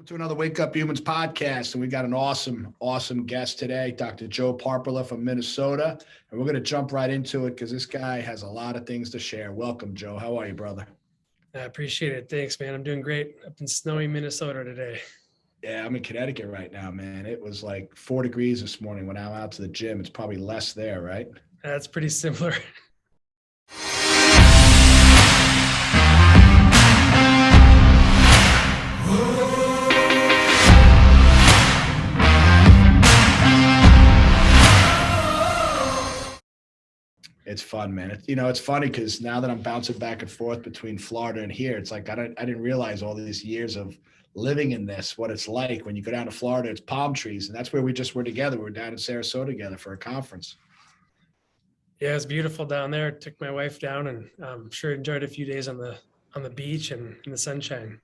Welcome to another Wake Up Humans podcast. And we got an awesome guest today, Dr. Joe Parpala from Minnesota. And we're going to jump right into it because this guy has a lot of things to share. Welcome, Joe. How are you, brother? I appreciate it. Thanks, man. I'm doing great up in snowy Minnesota today. Yeah, I'm in Connecticut right now, man. It was like 4 degrees this morning when I went out to the gym. It's probably less there, right? That's pretty similar. It's fun, man. It's funny because now that I'm bouncing back and forth between Florida and here, it's like I didn't realize all these years of living in this, what it's like when you go down to Florida, it's palm trees. And that's where we just were together. We were down in Sarasota together for a conference. Yeah, it's beautiful down there. Took my wife down and I'm sure enjoyed a few days on the beach and in the sunshine.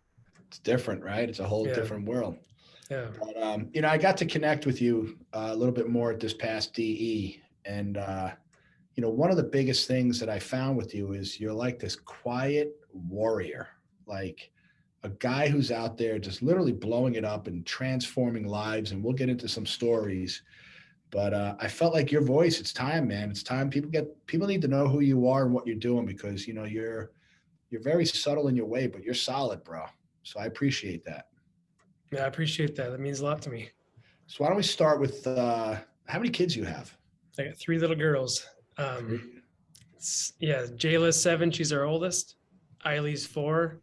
It's different, right? It's a whole different world. Yeah. But, I got to connect with you a little bit more at this past DE. And, one of the biggest things that I found with you is you're like this quiet warrior, like a guy who's out there just literally blowing it up and transforming lives. And we'll get into some stories. But I felt like your voice, it's time, man. It's time. People need to know who you are and what you're doing because, you're very subtle in your way, but you're solid, bro. So I appreciate that. Yeah, I appreciate that. That means a lot to me. So why don't we start with how many kids you have? I got 3 little girls. Jayla's 7. She's our oldest. Eileen's 4.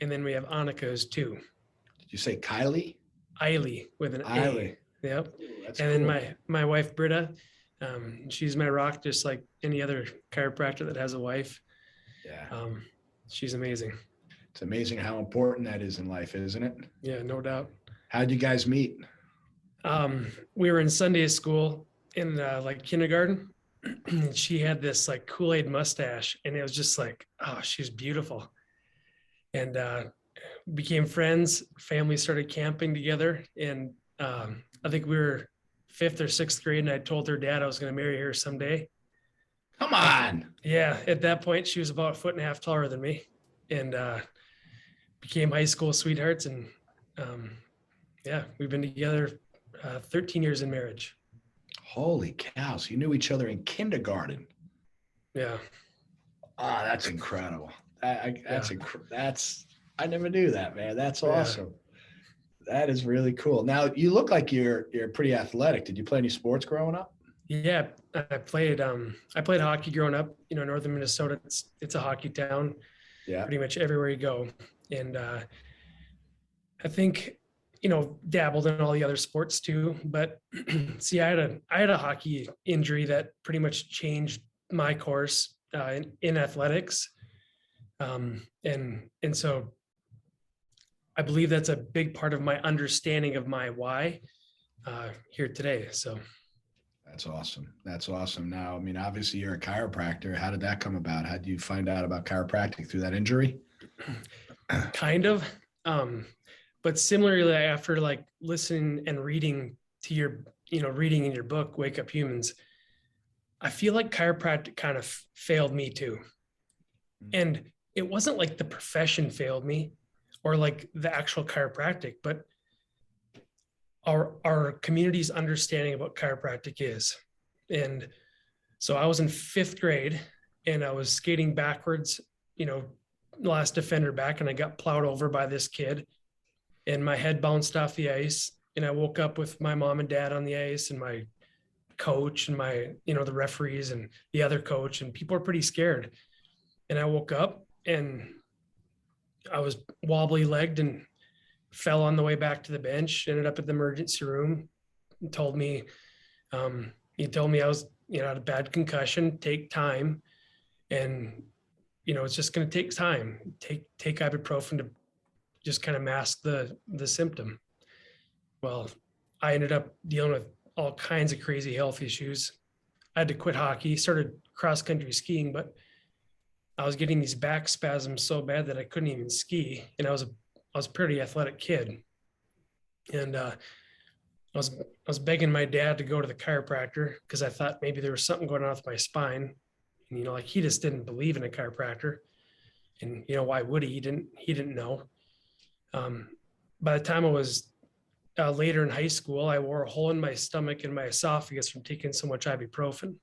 And then we have Annika who's 2. Did you say Kylie? Eiley with an Eiley. A. Yep. Ooh, and cool. then my wife, Britta, she's my rock, just like any other chiropractor that has a wife. Yeah. She's amazing. It's amazing how important that is in life, isn't it? Yeah, no doubt. How'd you guys meet? We were in Sunday school in kindergarten. And she had this like Kool-Aid mustache and it was just like, oh, she's beautiful. And became friends. Family started camping together. And I think we were 5th or 6th grade and I told her dad I was going to marry her someday. Come on. Yeah. At that point, she was about 1.5 feet taller than me and became high school sweethearts. And we've been together 13 years in marriage. Holy cow. So you knew each other in kindergarten. Yeah. Ah, that's incredible. I never knew that, man. That's awesome. Yeah. That is really cool. Now you look like you're pretty athletic. Did you play any sports growing up? Yeah, I played hockey growing up, northern Minnesota. It's a hockey town. Yeah. Pretty much everywhere you go. And I think, dabbled in all the other sports too, but see, I had a hockey injury that pretty much changed my course in athletics. And so I believe that's a big part of my understanding of my why here today. So. That's awesome. That's awesome. Now, obviously you're a chiropractor. How did that come about? How did you find out about chiropractic through that injury? Kind of. But similarly, after like listening and reading to your, reading in your book, Wake Up Humans, I feel like chiropractic kind of failed me too. And it wasn't like the profession failed me or like the actual chiropractic, but our community's understanding about chiropractic is. And so I was in 5th grade and I was skating backwards, last defender back, and I got plowed over by this kid. And my head bounced off the ice and I woke up with my mom and dad on the ice and my coach and my, the referees and the other coach, and people were pretty scared. And I woke up and I was wobbly legged and fell on the way back to the bench, ended up at the emergency room and told me, he told me I was, had a bad concussion, take time. And, it's just going to take time, take ibuprofen to just kind of mask the symptom. Well, I ended up dealing with all kinds of crazy health issues. I had to quit hockey, started cross-country skiing, but I was getting these back spasms so bad that I couldn't even ski. And I was a pretty athletic kid. And I was begging my dad to go to the chiropractor because I thought maybe there was something going on with my spine. And, he just didn't believe in a chiropractor. And, why would he? He didn't know. by the time I was later in high school, I wore a hole in my stomach and my esophagus from taking so much ibuprofen,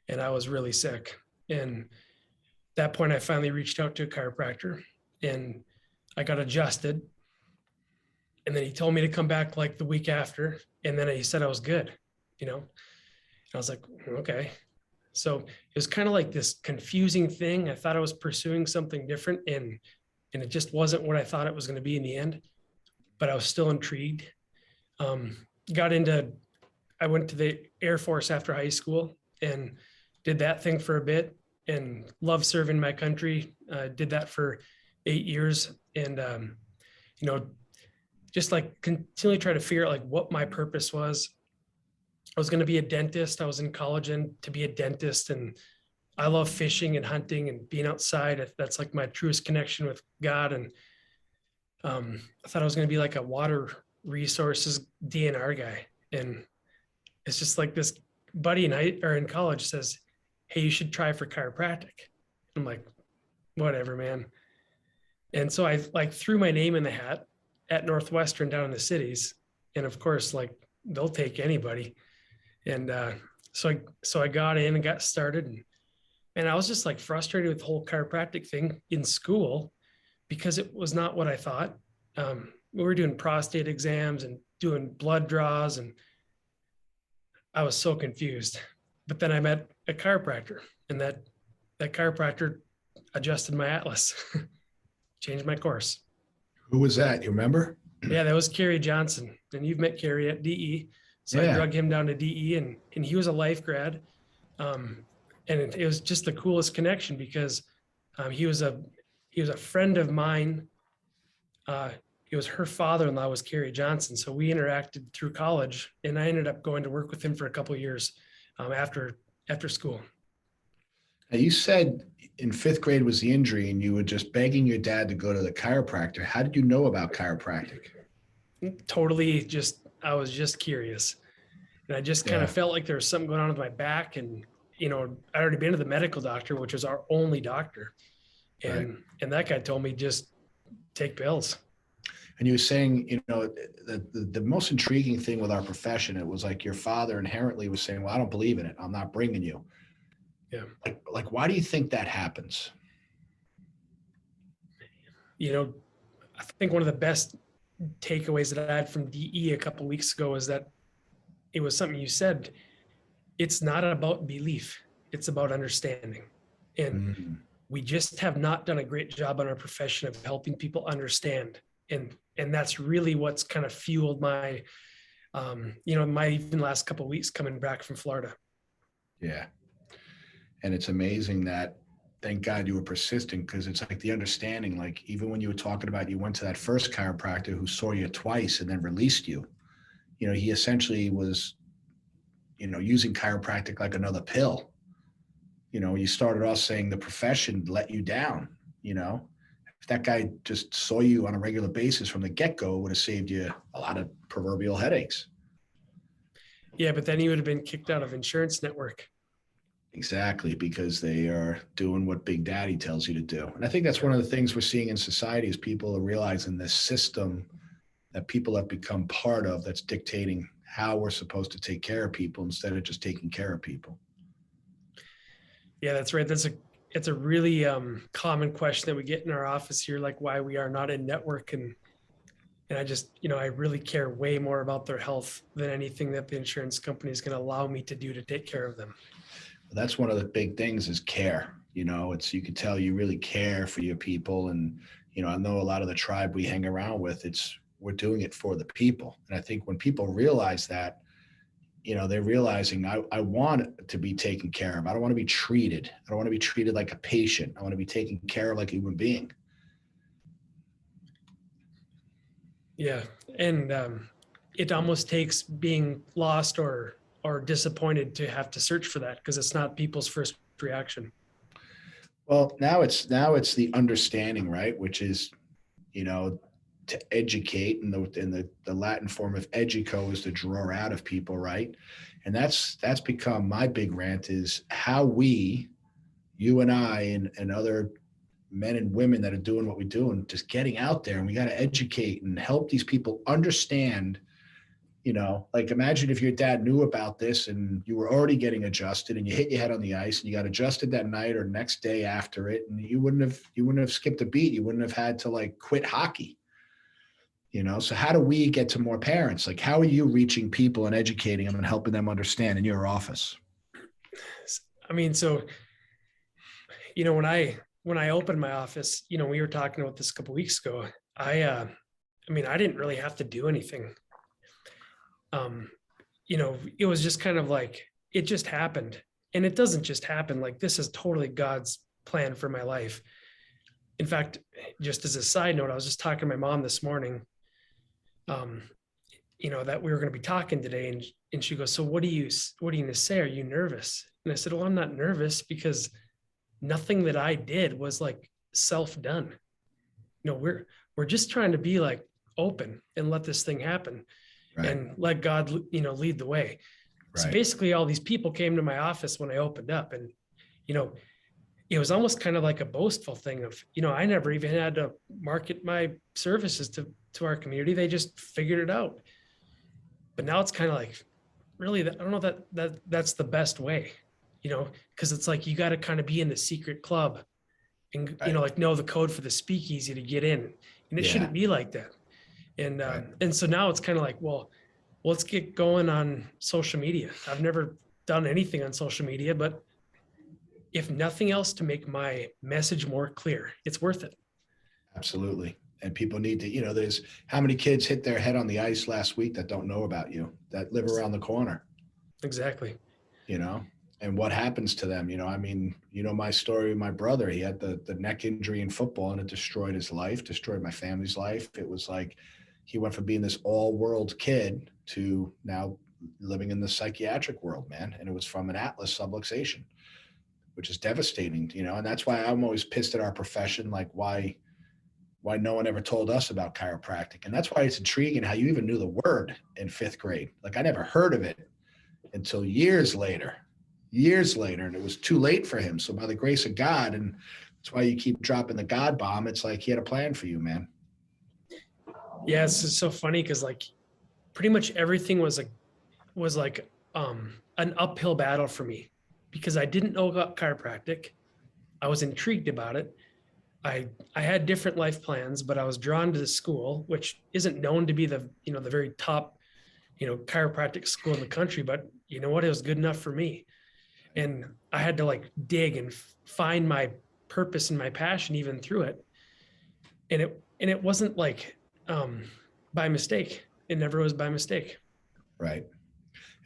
and I was really sick. And at that point, I finally reached out to a chiropractor, and I got adjusted. And then he told me to come back like the week after, and then he said I was good, you know. And I was like, okay. So it was kind of like this confusing thing. I thought I was pursuing something different, and it just wasn't what I thought it was going to be in the end. But I was still intrigued. Um, got into, I went to the Air Force after high school and did that thing for a bit, and loved serving my country. Did that for 8 years, and you know, just like continually try to figure out like what my purpose was. I was going to be a dentist. I was in college and to be a dentist, and I love fishing and hunting and being outside. That's like my truest connection with God. And I thought I was going to be like a water resources DNR guy. And it's just like this buddy in college says, "Hey, you should try for chiropractic." I'm like, whatever, man. And so I like threw my name in the hat at Northwestern down in the cities. And of course, like they'll take anybody. And so I got in and got started, and I was just like frustrated with the whole chiropractic thing in school because it was not what I thought. We were doing prostate exams and doing blood draws, and I was so confused. But then I met a chiropractor, and that chiropractor adjusted my atlas, changed my course. Who was that? You remember? Yeah, that was Kerry Johnson, and you've met Kerry at DE. So I drug him down to DE, and he was a life grad. And it was just the coolest connection because he was a friend of mine. He was her father-in-law was Kerry Johnson. So we interacted through college, and I ended up going to work with him for a couple of years after school. Now you said in fifth grade was the injury and you were just begging your dad to go to the chiropractor. How did you know about chiropractic? Totally I was just curious. And I just kind of felt like there was something going on with my back. And, I'd already been to the medical doctor, which was our only doctor. And that guy told me just take pills. And you were saying, the most intriguing thing with our profession, it was like your father inherently was saying, well, I don't believe in it. I'm not bringing you. Yeah. Like, why do you think that happens? I think one of the best takeaways that I had from DE a couple of weeks ago is that it was something you said. It's not about belief. It's about understanding. And we just have not done a great job on our profession of helping people understand. And that's really what's kind of fueled my, my even last couple of weeks coming back from Florida. Yeah. And it's amazing that, thank God you were persistent, because it's like the understanding, like even when you were talking about you went to that first chiropractor who saw you twice and then released you, he essentially was, using chiropractic like another pill. You started off saying the profession let you down. If that guy just saw you on a regular basis from the get-go, it would have saved you a lot of proverbial headaches. Yeah, but then he would have been kicked out of insurance network. Exactly, because they are doing what Big Daddy tells you to do. And I think that's one of the things we're seeing in society is people are realizing this system that people have become part of that's dictating how we're supposed to take care of people instead of just taking care of people. Yeah, that's right. It's a really common question that we get in our office here, like why we are not in network. And I just, I really care way more about their health than anything that the insurance company is going to allow me to do to take care of them. That's one of the big things is care. You can tell you really care for your people. And, I know a lot of the tribe we hang around with, we're doing it for the people. And I think when people realize that, they're realizing I want to be taken care of. I don't want to be treated. I don't want to be treated like a patient. I want to be taken care of like a human being. Yeah. And it almost takes being lost or disappointed to have to search for that because it's not people's first reaction. Well, now it's the understanding, right? Which is, to educate, and the Latin form of educo is to draw out of people, right? And that's become my big rant is how you and I and other men and women that are doing what we do and just getting out there, and we got to educate and help these people understand, like imagine if your dad knew about this and you were already getting adjusted and you hit your head on the ice and you got adjusted that night or next day after it, and you wouldn't have skipped a beat. You wouldn't have had to like quit hockey. So how do we get to more parents? Like, how are you reaching people and educating them and helping them understand in your office? I mean, so, when I opened my office, we were talking about this a couple of weeks ago. I didn't really have to do anything. It was just kind of like, it just happened, and it doesn't just happen. Like, this is totally God's plan for my life. In fact, just as a side note, I was just talking to my mom this morning, that we were going to be talking today. And she goes, so what are you going to say? Are you nervous? And I said, well, I'm not nervous because nothing that I did was like self-done. We're just trying to be like open and let this thing happen, right, and let God, lead the way. Right. So basically all these people came to my office when I opened up, and, it was almost kind of like a boastful thing of, I never even had to market my services to our community. They just figured it out. But now it's kind of like, really, I don't know that's the best way, because it's like, you got to kind of be in the secret club and, right, like know the code for the speakeasy to get in. And it shouldn't be like that. And, right, and so now it's kind of like, well, let's get going on social media. I've never done anything on social media, but if nothing else, to make my message more clear, it's worth it. Absolutely. And people need to, there's how many kids hit their head on the ice last week that don't know about you, that live around the corner. Exactly. And what happens to them, my story with my brother, he had the neck injury in football and it destroyed his life, destroyed my family's life. It was like, he went from being this all world kid to now living in the psychiatric world, man. And it was from an atlas subluxation, which is devastating, and that's why I'm always pissed at our profession. Like why no one ever told us about chiropractic. And that's why it's intriguing how you even knew the word in 5th grade. Like I never heard of it until years later, and it was too late for him. So by the grace of God, and that's why you keep dropping the God bomb. It's like he had a plan for you, man. Yeah, it's so funny because like pretty much everything was like an uphill battle for me because I didn't know about chiropractic. I was intrigued about it. I had different life plans, but I was drawn to the school, which isn't known to be the very top, chiropractic school in the country, but you know what? It was good enough for me. And I had to like dig and find my purpose and my passion even through it. And it wasn't like by mistake. It never was by mistake. Right.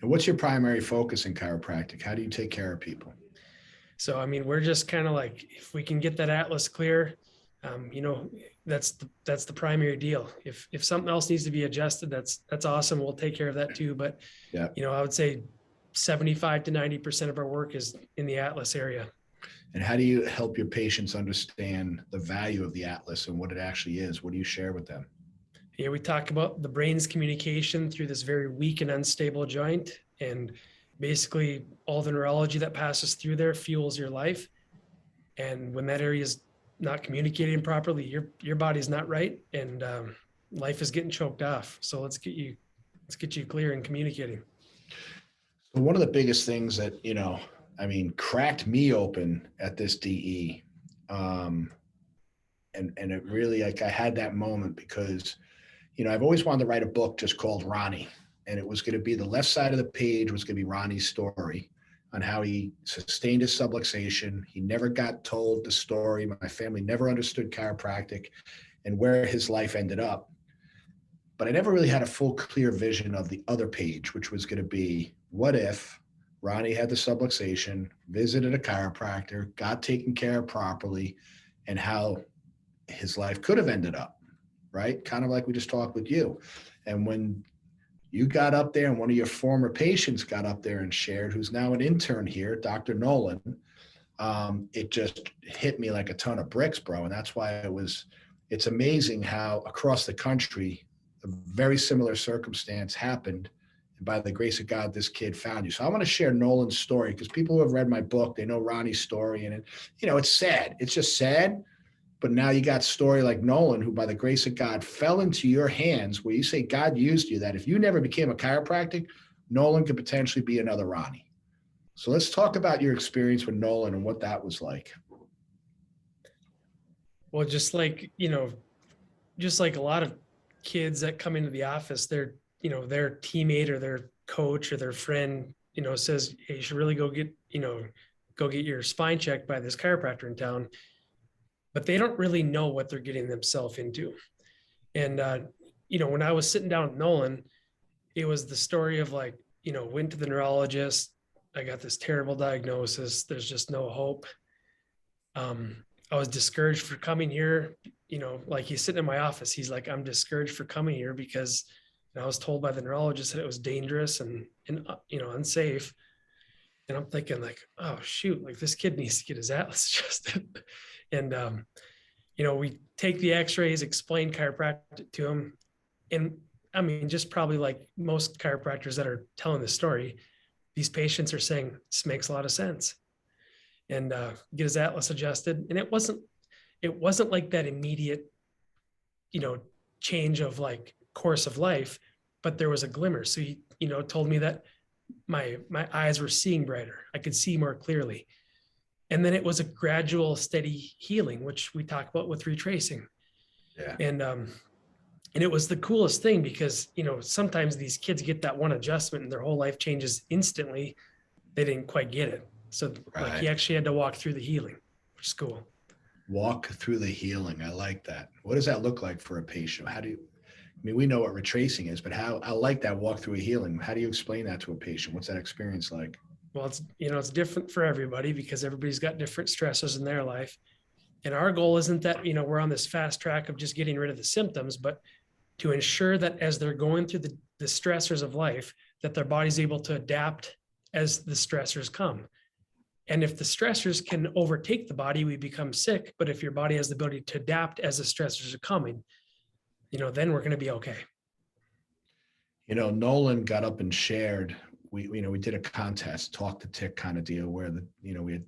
And what's your primary focus in chiropractic? How do you take care of people? So, I mean, we're just kind of like, if we can get that atlas clear, that's the primary deal. If something else needs to be adjusted, that's awesome. We'll take care of that too. But, yeah, I would say 75 to 90% of our work is in the atlas area. And how do you help your patients understand the value of the atlas and what it actually is? What do you share with them? Yeah, we talk about the brain's communication through this very weak and unstable joint, and basically all the neurology that passes through there fuels your life. And when that area is not communicating properly, your body's not right, and life is getting choked off. So let's get you clear and communicating. So one of the biggest things that cracked me open at this DE, and it really, like, I had that moment because I've always wanted to write a book just called Ronnie, and it was going to be, the left side of the page was going to be Ronnie's story on how he sustained his subluxation. He never got told the story. My family never understood chiropractic and where his life ended up. But I never really had a full, clear vision of the other page, which was going to be, what if Ronnie had the subluxation, visited a chiropractor, got taken care of properly, and how his life could have ended up, right? Kind of like we just talked with you. And when you got up there and one of your former patients got up there and shared, who's now an intern here, Dr. Nolan, it just hit me like a ton of bricks, bro. And that's why it's amazing how across the country, a very similar circumstance happened. And by the grace of God, this kid found you. So I want to share Nolan's story because people who have read my book, they know Ronnie's story. And it's sad. It's just sad. But now you got a story like Nolan, who by the grace of God fell into your hands, where you say God used you, that if you never became a chiropractic, Nolan could potentially be another Ronnie. So let's talk about your experience with Nolan and what that was like. Well, just like, just like a lot of kids that come into the office, their teammate or their coach or their friend, says, hey, you should really go get your spine checked by this chiropractor in town. But they don't really know what they're getting themselves into. And, when I was sitting down with Nolan, it was the story of like, went to the neurologist. I got this terrible diagnosis. There's just no hope. I was discouraged for coming here. Like he's sitting in my office. He's like, I'm discouraged for coming here because I was told by the neurologist that it was dangerous and unsafe. And I'm thinking like, oh shoot, like this kid needs to get his atlas adjusted. And, we take the x-rays, explain chiropractic to him. And I mean, just probably like most chiropractors that are telling this story, these patients are saying, this makes a lot of sense. And get his atlas adjusted. And it wasn't like that immediate, change of like course of life, but there was a glimmer. So he, told me that my eyes were seeing brighter. I could see more clearly. And then it was a gradual, steady healing, which we talk about with retracing. Yeah. And it was the coolest thing because, sometimes these kids get that one adjustment and their whole life changes instantly. They didn't quite get it. So like he actually had to walk through the healing, which is cool. Walk through the healing. I like that. What does that look like for a patient? We know what retracing is, but I like that walk through a healing. How do you explain that to a patient? What's that experience like? Well, it's different for everybody because everybody's got different stressors in their life. And our goal isn't that, we're on this fast track of just getting rid of the symptoms, but to ensure that as they're going through the stressors of life, that their body's able to adapt as the stressors come. And if the stressors can overtake the body, we become sick. But if your body has the ability to adapt as the stressors are coming, then we're going to be okay. Nolan got up and shared, we did a contest, talk the tick kind of deal where we had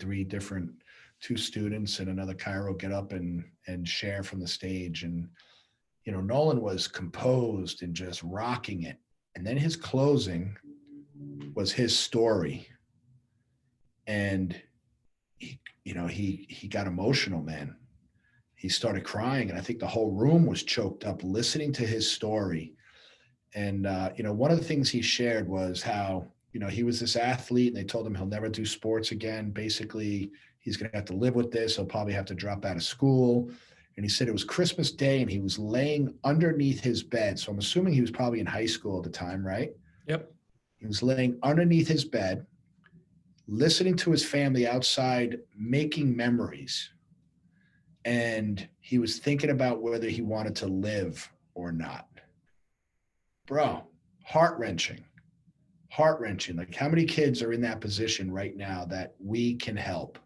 two students and another chiro get up and share from the stage. And, Nolan was composed and just rocking it. And then his closing was his story. And he got emotional, man. He started crying, and I think the whole room was choked up listening to his story. And one of the things he shared was how he was this athlete, and they told him he'll never do sports again. Basically, he's going to have to live with this. He'll probably have to drop out of school. And he said it was Christmas Day, and he was laying underneath his bed. So I'm assuming he was probably in high school at the time, right? Yep. He was laying underneath his bed, listening to his family outside, making memories. And he was thinking about whether he wanted to live or not. Bro, heart-wrenching. Like, how many kids are in that position right now that we can help?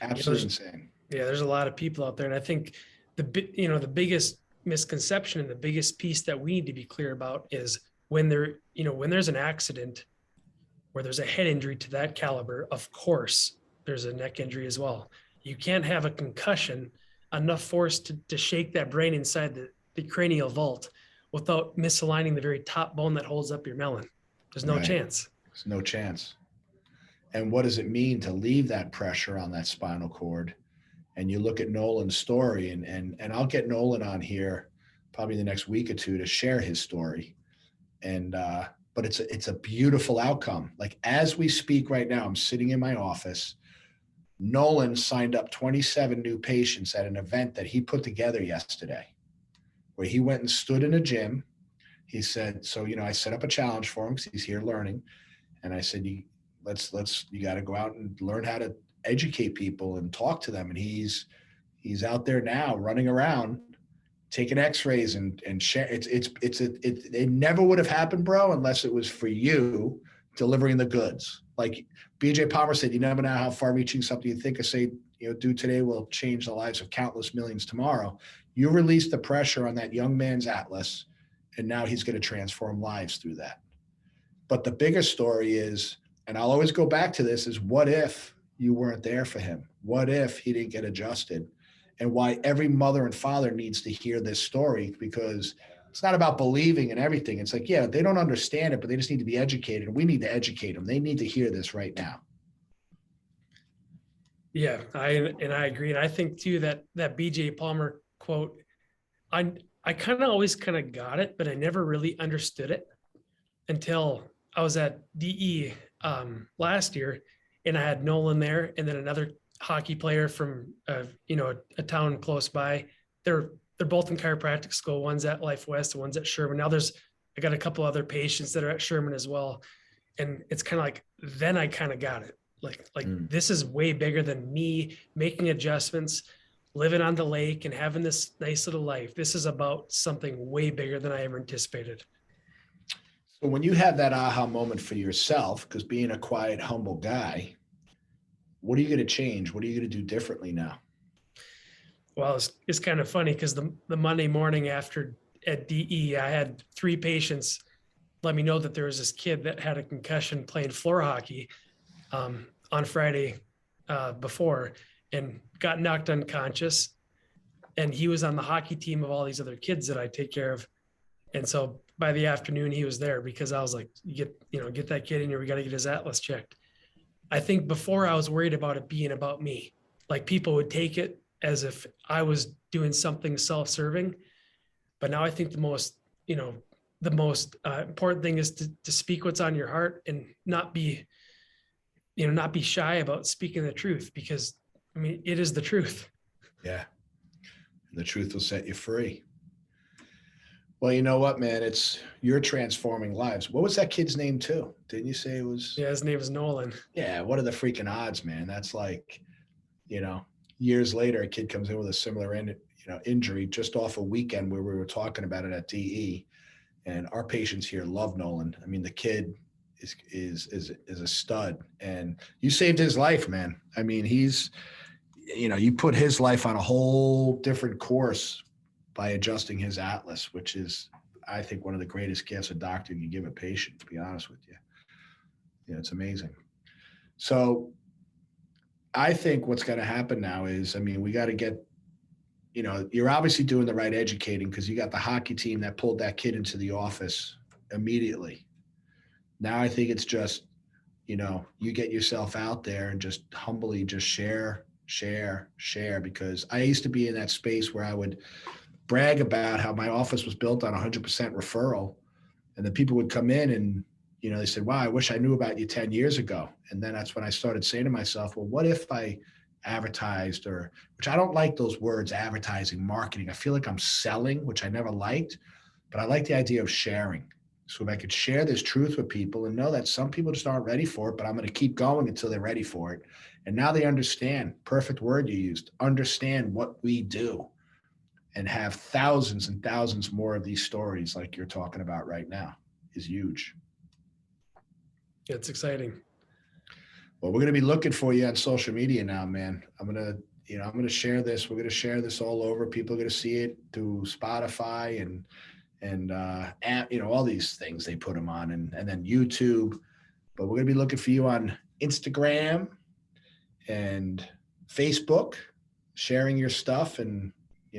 Absolutely insane. Yeah, there's a lot of people out there. And I think the biggest misconception and the biggest piece that we need to be clear about is when there's an accident where there's a head injury to that caliber, of course, there's a neck injury as well. You can't have a concussion, enough force to shake that brain inside the cranial vault without misaligning the very top bone that holds up your melon. There's no chance. There's no chance. And what does it mean to leave that pressure on that spinal cord? And you look at Nolan's story, and I'll get Nolan on here probably the next week or two to share his story. And but it's a beautiful outcome. Like, as we speak right now, I'm sitting in my office. Nolan signed up 27 new patients at an event that he put together yesterday, where he went and stood in a gym. He said, so, I set up a challenge for him because he's here learning. And I said, you got to go out and learn how to educate people and talk to them. And he's out there now running around, taking x-rays and share. It never would have happened, bro, unless it was for you delivering the goods. Like BJ Palmer said, you never know how far reaching something you think or say, do today will change the lives of countless millions tomorrow. You release the pressure on that young man's atlas, and now he's going to transform lives through that. But the bigger story is, and I'll always go back to this, is what if you weren't there for him? What if he didn't get adjusted? And why every mother and father needs to hear this story, because it's not about believing in everything. It's like, yeah, they don't understand it, but they just need to be educated. And we need to educate them. They need to hear this right now. Yeah, I agree. And I think too that BJ Palmer quote, I kind of always kind of got it, but I never really understood it until I was at DE last year, and I had Nolan there, and then another hockey player from a town close by. They're both in chiropractic school. One's at Life West, and one's at Sherman. Now I got a couple other patients that are at Sherman as well, and it's kind of like then I kind of got it. Like this is way bigger than me making adjustments, living on the lake, and having this nice little life. This is about something way bigger than I ever anticipated. So when you have that aha moment for yourself, because being a quiet, humble guy, what are you going to change? What are you going to do differently now? Well, it's kind of funny because the Monday morning after at DE, I had 3 patients let me know that there was this kid that had a concussion playing floor hockey on Friday before, and got knocked unconscious. And he was on the hockey team of all these other kids that I take care of. And so by the afternoon, he was there because I was like, get that kid in here. We got to get his atlas checked. I think before I was worried about it being about me. Like people would take it as if I was doing something self-serving. But now I think the most important thing is to speak what's on your heart and not be shy about speaking the truth, because I mean, it is the truth. Yeah. And the truth will set you free. Well, you know what, man? You're transforming lives. What was that kid's name too? Didn't you say it was? Yeah, his name is Nolan. Yeah. What are the freaking odds, man? That's like, years later, a kid comes in with a similar injury just off a weekend where we were talking about it at DE, and our patients here love Nolan. I mean, the kid is a stud, and you saved his life, man. I mean, you put his life on a whole different course by adjusting his atlas, which is, I think, one of the greatest gifts a doctor can give a patient, to be honest with you. It's amazing. So I think what's going to happen now is, I mean, we got to get, you're obviously doing the right educating, because you got the hockey team that pulled that kid into the office immediately. Now I think it's just, you get yourself out there and just humbly just share, because I used to be in that space where I would brag about how my office was built on 100% referral. And then people would come in and, they said, wow, I wish I knew about you 10 years ago. And then that's when I started saying to myself, well, what if I advertised, which I don't like those words, advertising, marketing. I feel like I'm selling, which I never liked, but I like the idea of sharing. So if I could share this truth with people and know that some people just aren't ready for it, but I'm going to keep going until they're ready for it. And now they understand, perfect word you used, understand what we do, and have thousands and thousands more of these stories like you're talking about right now is huge. It's exciting. Well, we're going to be looking for you on social media now, man. I'm going to share this. We're going to share this all over. People are going to see it through Spotify and all these things they put them on, and then YouTube. But we're going to be looking for you on Instagram and Facebook, sharing your stuff, and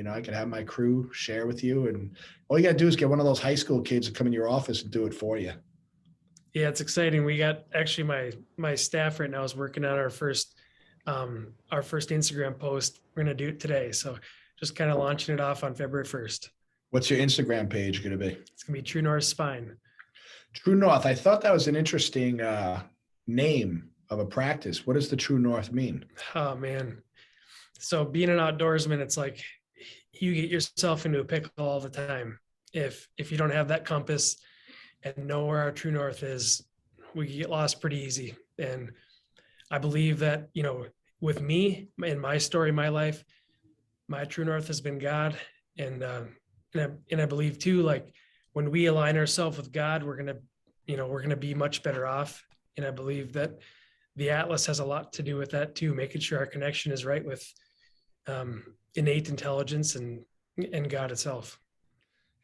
I can have my crew share with you. And all you got to do is get one of those high school kids to come in your office and do it for you. Yeah, it's exciting. We got actually my staff right now is working on our first Instagram post. We're going to do it today. So just kind of launching it off on February 1st. What's your Instagram page going to be? It's going to be True North Spine. True North. I thought that was an interesting name of a practice. What does the True North mean? Oh, man. So being an outdoorsman, it's like you get yourself into a pickle all the time. If you don't have that compass and know where our true north is, we get lost pretty easy. And I believe that, with me and my story, my life, my true north has been God. And I believe too, like when we align ourselves with God, we're going to be much better off. And I believe that the Atlas has a lot to do with that too, making sure our connection is right with innate intelligence and God itself.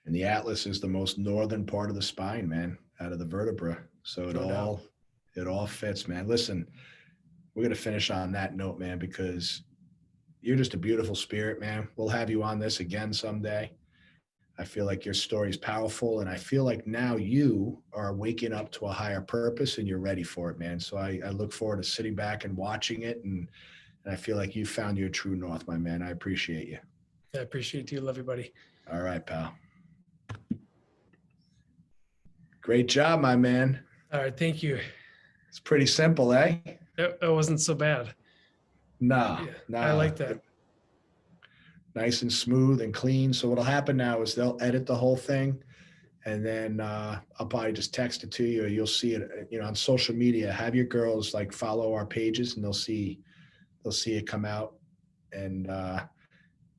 And the Atlas is the most northern part of the spine, man, out of the vertebra. So it all fits, man. Listen, we're going to finish on that note, man, because you're just a beautiful spirit, man. We'll have you on this again someday. I feel like your story is powerful, and I feel like now you are waking up to a higher purpose and you're ready for it, man. So I look forward to sitting back and watching it, and I feel like you found your true north, my man. I appreciate you. I appreciate you. Love you, buddy. All right, pal. Great job, my man. All right. Thank you. It's pretty simple, eh? It wasn't so bad. No, Yeah, no. I like that. Nice and smooth and clean. So what'll happen now is they'll edit the whole thing, and then I'll probably just text it to you, or you'll see it, on social media. Have your girls like follow our pages, and they'll see it come out. And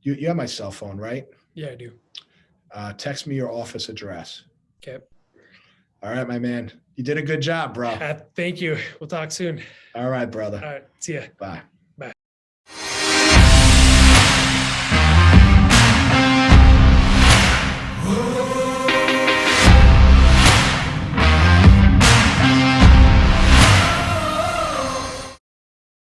you have my cell phone, right? Yeah, I do. Text me your office address. Okay. All right, my man. You did a good job, bro. Thank you. We'll talk soon. All right, brother. All right. See ya. Bye.